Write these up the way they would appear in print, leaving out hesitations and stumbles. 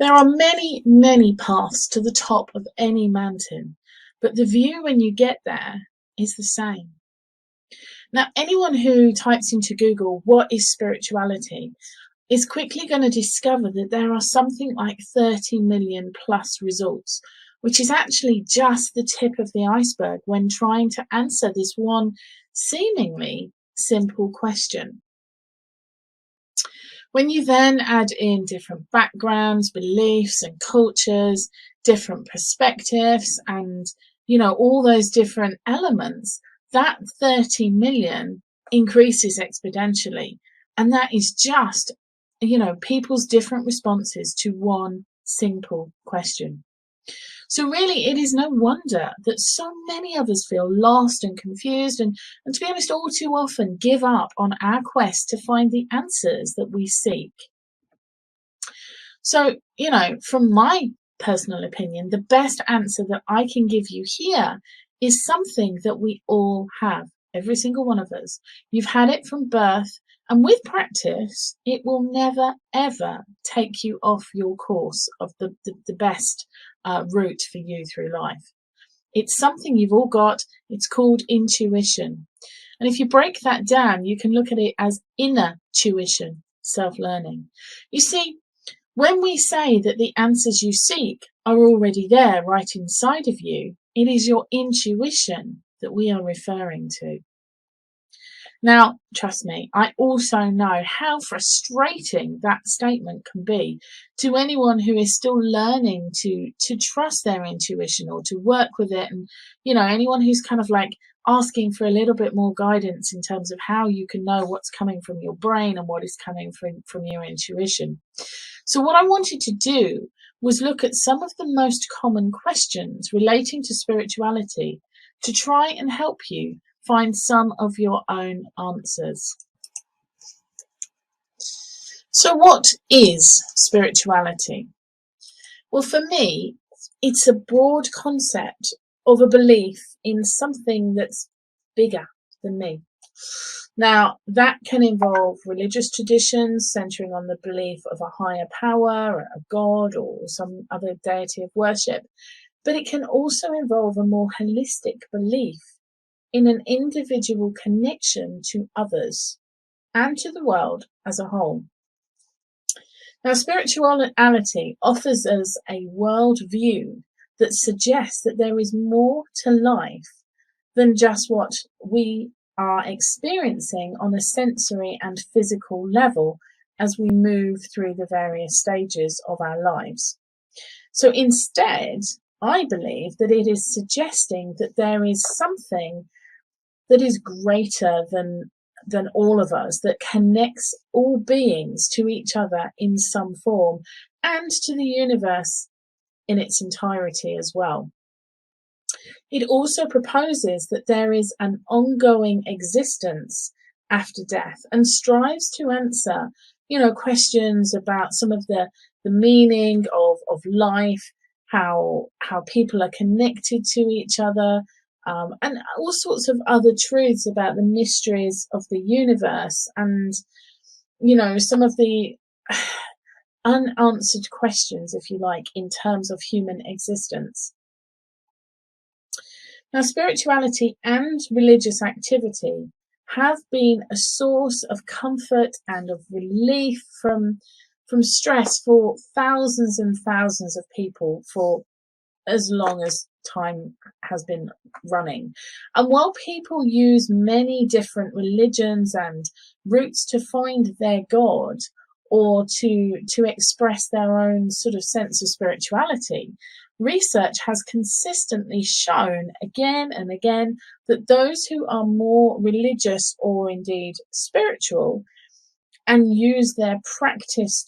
There are many, many paths to the top of any mountain, but the view when you get there is the same. Now, anyone who types into Google, what is spirituality, is quickly going to discover that there are something like 30 million plus results, which is actually just the tip of the iceberg when trying to answer this one seemingly simple question. When you then add in different backgrounds, beliefs and cultures, different perspectives, and all those different elements, that 30 million increases exponentially. And that is just, people's different responses to one simple question. So really, it is no wonder that so many of us feel lost and confused and to be honest, all too often give up on our quest to find the answers that we seek. So, from my personal opinion, the best answer that I can give you here is something that we all have, every single one of us. You've had it from birth, and with practice, it will never, ever take you off your course of the best route for you through life. It's something you've all got. It's called intuition. And if you break that down, you can look at it as inner tuition, self-learning. You see, when we say that the answers you seek are already there right inside of you, it is your intuition that we are referring to. Now, trust me, I also know how frustrating that statement can be to anyone who is still learning to trust their intuition or to work with it. And, anyone who's kind of like asking for a little bit more guidance in terms of how you can know what's coming from your brain and what is coming from your intuition. So what I wanted to do was look at some of the most common questions relating to spirituality to try and help you find some of your own answers. So what is spirituality? Well, for me, it's a broad concept of a belief in something that's bigger than me. Now, that can involve religious traditions centering on the belief of a higher power, a god, or some other deity of worship. But it can also involve a more holistic belief in an individual connection to others and to the world as a whole. Now, spirituality offers us a world view that suggests that there is more to life than just what we are experiencing on a sensory and physical level as we move through the various stages of our lives. So instead, I believe that it is suggesting that there is something that is greater than all of us, that connects all beings to each other in some form and to the universe in its entirety as well. It also proposes that there is an ongoing existence after death and strives to answer, questions about some of the meaning of life, how people are connected to each other, and all sorts of other truths about the mysteries of the universe and, some of the unanswered questions, if you like, in terms of human existence. Now, spirituality and religious activity have been a source of comfort and of relief from stress for thousands and thousands of people for as long as time has been running. And while people use many different religions and routes to find their God or to express their own sort of sense of spirituality, research has consistently shown again and again that those who are more religious or indeed spiritual and use their practice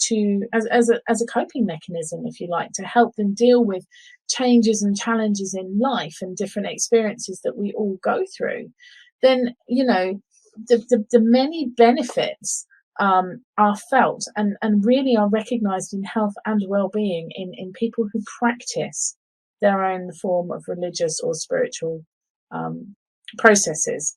as a coping mechanism, if you like, to help them deal with changes and challenges in life and different experiences that we all go through, then the many benefits are felt and really are recognized in health and well-being in people who practice their own form of religious or spiritual processes.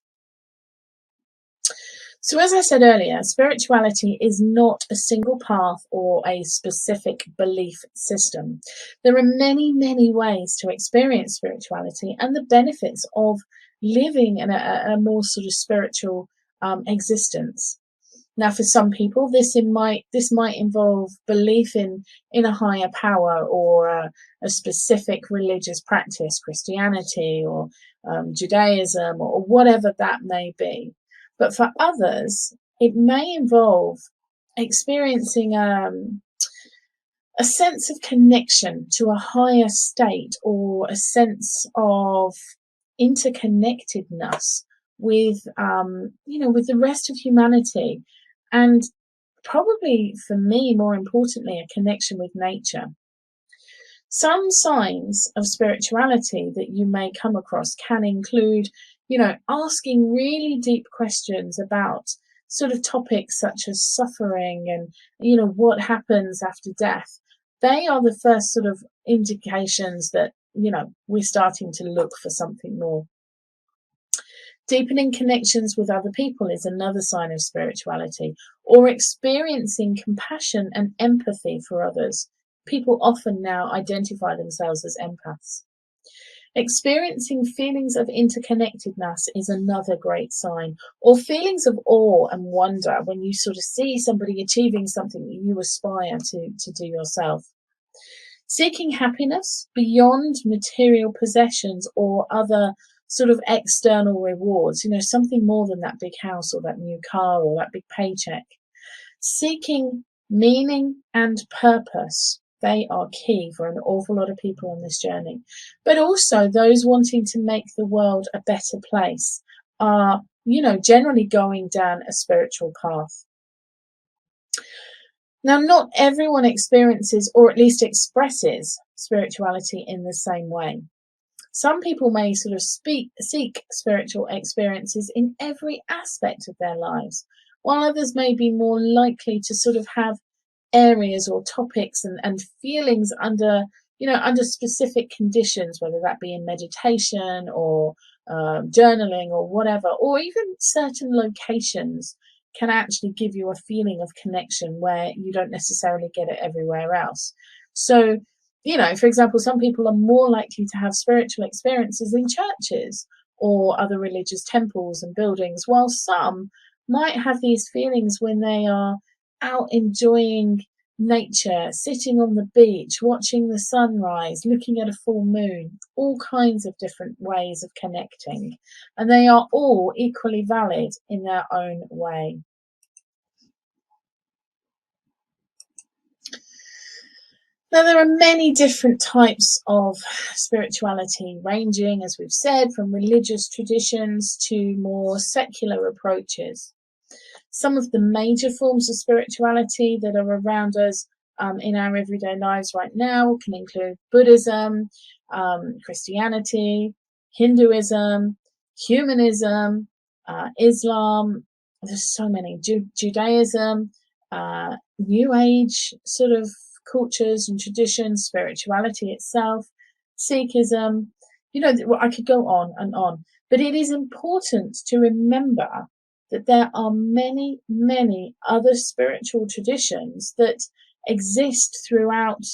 So, as I said earlier, spirituality is not a single path or a specific belief system. There are many, many ways to experience spirituality and the benefits of living in a more sort of spiritual existence. Now, for some people, this might involve belief in a higher power or a specific religious practice, Christianity or Judaism or whatever that may be. But for others, it may involve experiencing a sense of connection to a higher state or a sense of interconnectedness with with the rest of humanity, and probably for me, more importantly, a connection with nature. Some signs of spirituality that you may come across can include, asking really deep questions about sort of topics such as suffering and, what happens after death. They are the first sort of indications that, we're starting to look for something more. Deepening connections with other people is another sign of spirituality, or experiencing compassion and empathy for others. People often now identify themselves as empaths. Experiencing feelings of interconnectedness is another great sign, or feelings of awe and wonder when you sort of see somebody achieving something that you aspire to do yourself. Seeking happiness beyond material possessions or other sort of external rewards, something more than that big house or that new car or that big paycheck. Seeking meaning and purpose, they are key for an awful lot of people on this journey. But also those wanting to make the world a better place are, generally going down a spiritual path. Now, not everyone experiences, or at least expresses, spirituality in the same way. Some people may sort of seek spiritual experiences in every aspect of their lives, while others may be more likely to sort of have areas or topics and feelings under specific conditions, whether that be in meditation or journaling or whatever, or even certain locations can actually give you a feeling of connection where you don't necessarily get it everywhere else. So, for example, some people are more likely to have spiritual experiences in churches or other religious temples and buildings, while some might have these feelings when they are out enjoying nature, sitting on the beach, watching the sunrise, looking at a full moon, all kinds of different ways of connecting. And they are all equally valid in their own way. Now, there are many different types of spirituality, ranging, as we've said, from religious traditions to more secular approaches. Some of the major forms of spirituality that are around us in our everyday lives right now can include Buddhism, Christianity, Hinduism, humanism, Islam. There's so many. Judaism, New Age sort of cultures and traditions, spirituality itself, Sikhism. I could go on and on. But it is important to remember that there are many, many other spiritual traditions that exist throughout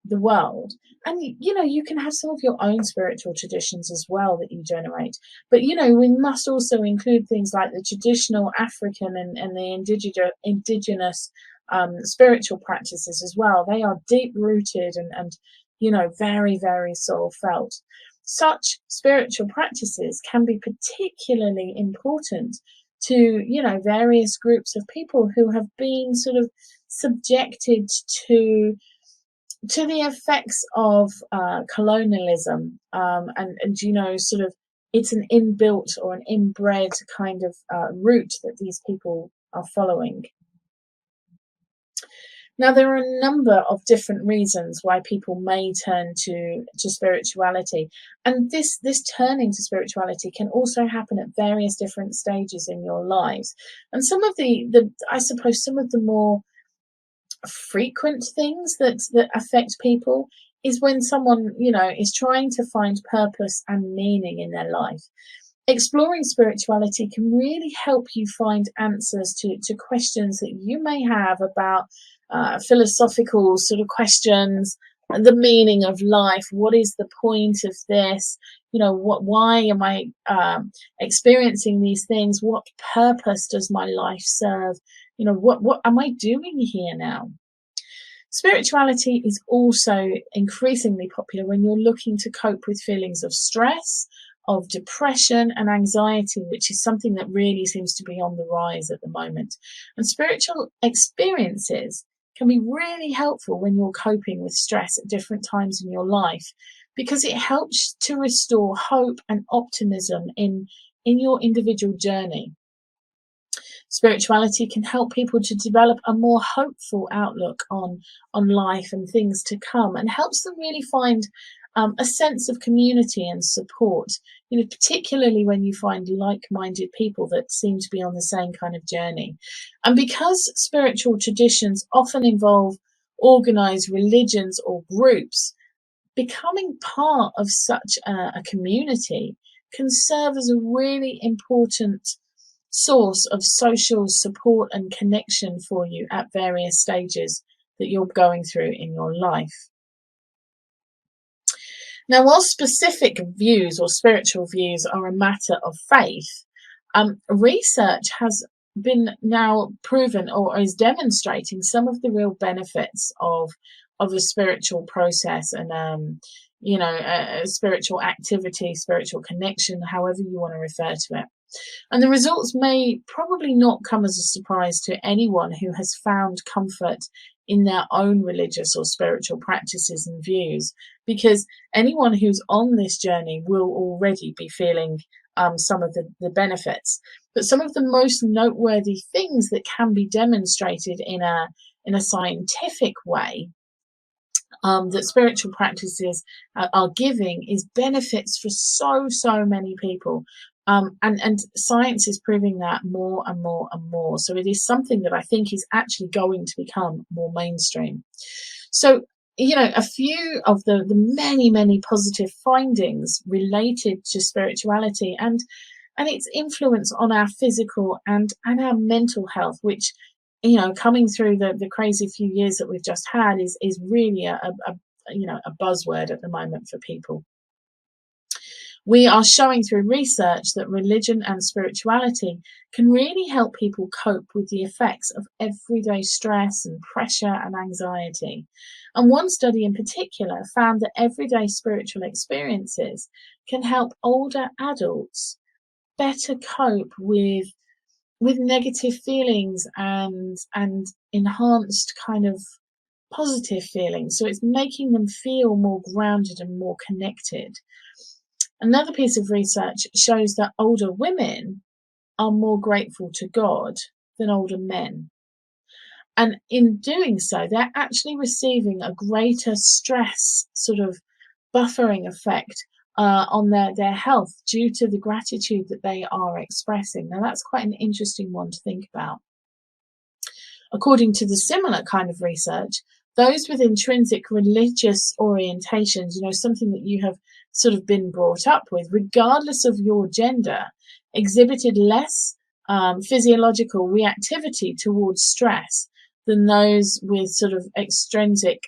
the world. And, you can have some of your own spiritual traditions as well that you generate. But, we must also include things like the traditional African and the indigenous spiritual practices as well. They are deep-rooted and very, very soul-felt. Such spiritual practices can be particularly important to, various groups of people who have been sort of subjected to the effects of colonialism, and sort of it's an inbuilt or an inbred kind of route that these people are following. Now, there are a number of different reasons why people may turn to spirituality, and this turning to spirituality can also happen at various different stages in your lives. And some of I suppose some of the more frequent things that affect people is when someone is trying to find purpose and meaning in their life. Exploring spirituality can really help you find answers to questions that you may have about philosophical sort of questions, the meaning of life. What is the point of this? Why am I experiencing these things? What purpose does my life serve? What am I doing here now? Spirituality is also increasingly popular when you're looking to cope with feelings of stress, of depression and anxiety, which is something that really seems to be on the rise at the moment. And spiritual experiences can be really helpful when you're coping with stress at different times in your life, because it helps to restore hope and optimism in your individual journey. Spirituality can help people to develop a more hopeful outlook on life and things to come, and helps them really find a sense of community and support, particularly when you find like-minded people that seem to be on the same kind of journey. And because spiritual traditions often involve organized religions or groups, becoming part of such a community can serve as a really important source of social support and connection for you at various stages that you're going through in your life. Now, while specific views or spiritual views are a matter of faith, research has been now proven or is demonstrating some of the real benefits of a spiritual process and a spiritual activity, spiritual connection, however you want to refer to it. And the results may probably not come as a surprise to anyone who has found comfort in their own religious or spiritual practices and views, because anyone who's on this journey will already be feeling some of the benefits. But some of the most noteworthy things that can be demonstrated in a scientific way that spiritual practices are giving is benefits for so many people. And science is proving that more and more and more. So it is something that I think is actually going to become more mainstream. So, a few of the many positive findings related to spirituality and its influence on our physical and our mental health, which, coming through the crazy few years that we've just had is really a buzzword at the moment for people. We are showing through research that religion and spirituality can really help people cope with the effects of everyday stress and pressure and anxiety. And one study in particular found that everyday spiritual experiences can help older adults better cope with negative feelings and enhanced kind of positive feelings. So it's making them feel more grounded and more connected. Another piece of research shows that older women are more grateful to God than older men. And in doing so, they're actually receiving a greater stress sort of buffering effect on their health due to the gratitude that they are expressing. Now, that's quite an interesting one to think about. According to the similar kind of research, those with intrinsic religious orientations, something that you have sort of been brought up with, regardless of your gender, exhibited less physiological reactivity towards stress than those with sort of extrinsic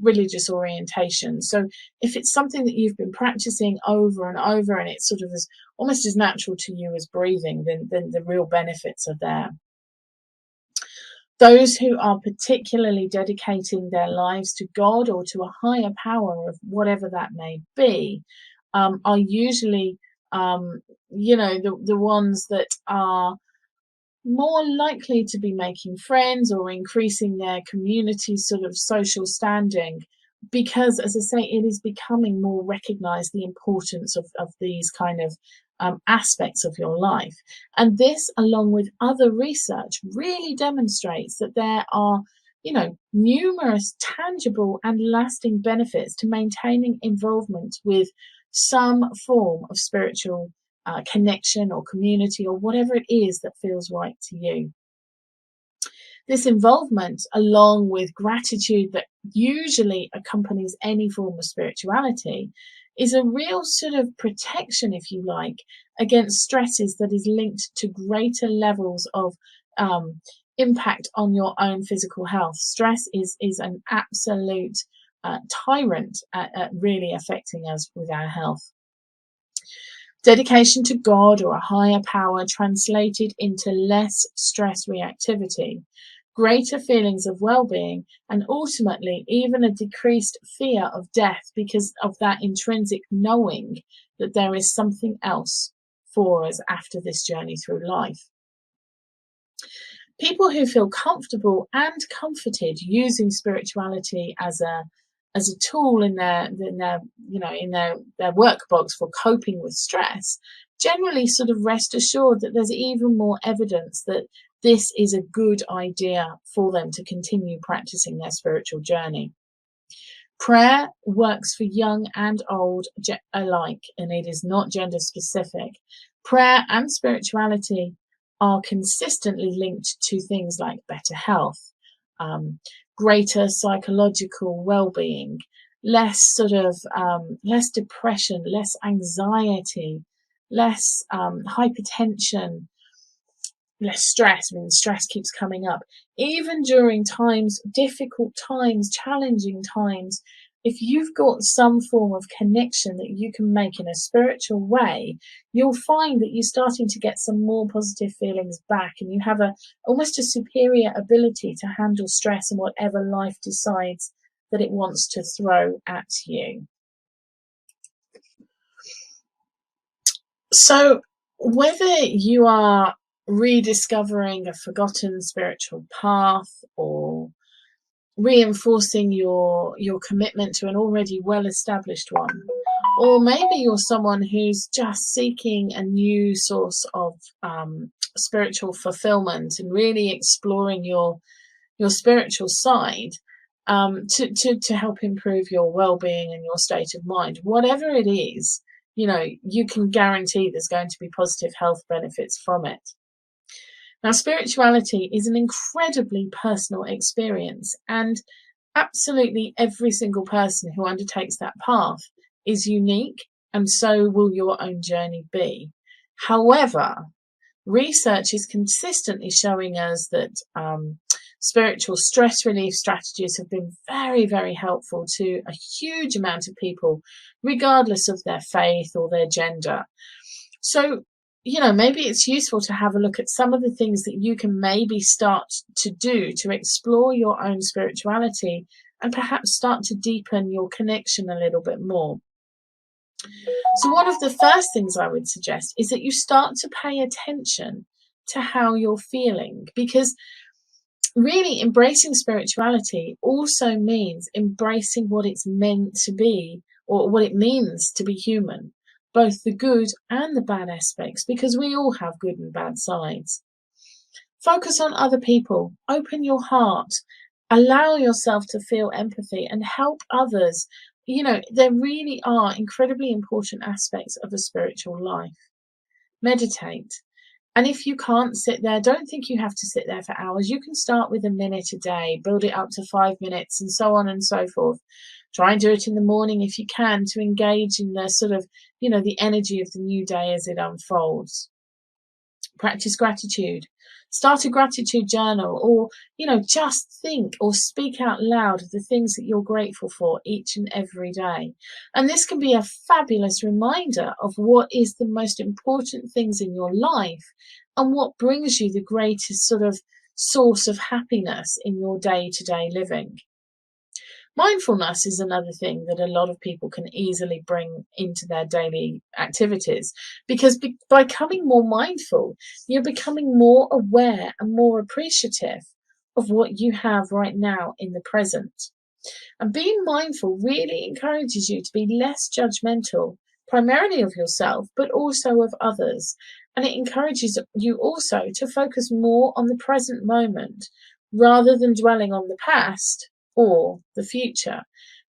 religious orientation. So if it's something that you've been practicing over and over and it's sort of almost as natural to you as breathing, then the real benefits are there. Those who are particularly dedicating their lives to God or to a higher power of whatever that may be are usually, the ones that are more likely to be making friends or increasing their community sort of social standing, because, as I say, it is becoming more recognized, the importance of these kind of aspects of your life. And this, along with other research, really demonstrates that there are, numerous tangible and lasting benefits to maintaining involvement with some form of spiritual connection or community or whatever it is that feels right to you. This involvement, along with gratitude that usually accompanies any form of spirituality, is a real sort of protection, if you like, against stresses that is linked to greater levels of impact on your own physical health. Stress is an absolute tyrant at really affecting us with our health. Dedication to God or a higher power translated into less stress reactivity, greater feelings of well-being, and ultimately even a decreased fear of death because of that intrinsic knowing that there is something else for us after this journey through life. People who feel comfortable and comforted using spirituality as a tool in their work box for coping with stress generally sort of rest assured that there's even more evidence that this is a good idea for them to continue practicing their spiritual journey. Prayer works for young and old alike, and it is not gender specific. Prayer and spirituality are consistently linked to things like better health, greater psychological well-being, less depression, less anxiety, less hypertension, less stress. I mean, stress keeps coming up. Even during times, difficult times, challenging times, if you've got some form of connection that you can make in a spiritual way, you'll find that you're starting to get some more positive feelings back, and you have almost a superior ability to handle stress and whatever life decides that it wants to throw at you. So whether you are rediscovering a forgotten spiritual path or reinforcing your commitment to an already well-established one, or maybe you're someone who's just seeking a new source of spiritual fulfillment and really exploring your spiritual side to help improve your well-being and your state of mind. Whatever it is, you can guarantee there's going to be positive health benefits from it. Now, spirituality is an incredibly personal experience, and absolutely every single person who undertakes that path is unique, and so will your own journey be. However, research is consistently showing us that spiritual stress relief strategies have been very, very helpful to a huge amount of people, regardless of their faith or their gender. So, maybe it's useful to have a look at some of the things that you can maybe start to do to explore your own spirituality and perhaps start to deepen your connection a little bit more. So one of the first things I would suggest is that you start to pay attention to how you're feeling, because really embracing spirituality also means embracing what it's meant to be, or what it means to be human, both the good and the bad aspects, because we all have good and bad sides. Focus on other people, open your heart, allow yourself to feel empathy and help others. There really are incredibly important aspects of a spiritual life. Meditate. And if you can't sit there, don't think you have to sit there for hours. You can start with a minute a day, build it up to 5 minutes, and so on and so forth. Try and do it in the morning if you can, to engage in the sort of, the energy of the new day as it unfolds. Practice gratitude. Start a gratitude journal, or, just think or speak out loud of the things that you're grateful for each and every day. And this can be a fabulous reminder of what is the most important things in your life and what brings you the greatest sort of source of happiness in your day-to-day living. Mindfulness is another thing that a lot of people can easily bring into their daily activities, because by becoming more mindful, you're becoming more aware and more appreciative of what you have right now in the present. And being mindful really encourages you to be less judgmental, primarily of yourself, but also of others. And it encourages you also to focus more on the present moment rather than dwelling on the past or the future,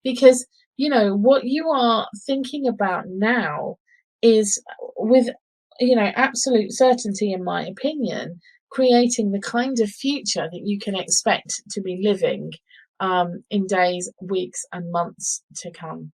because what you are thinking about now is, with absolute certainty, in my opinion, creating the kind of future that you can expect to be living in days, weeks and months to come.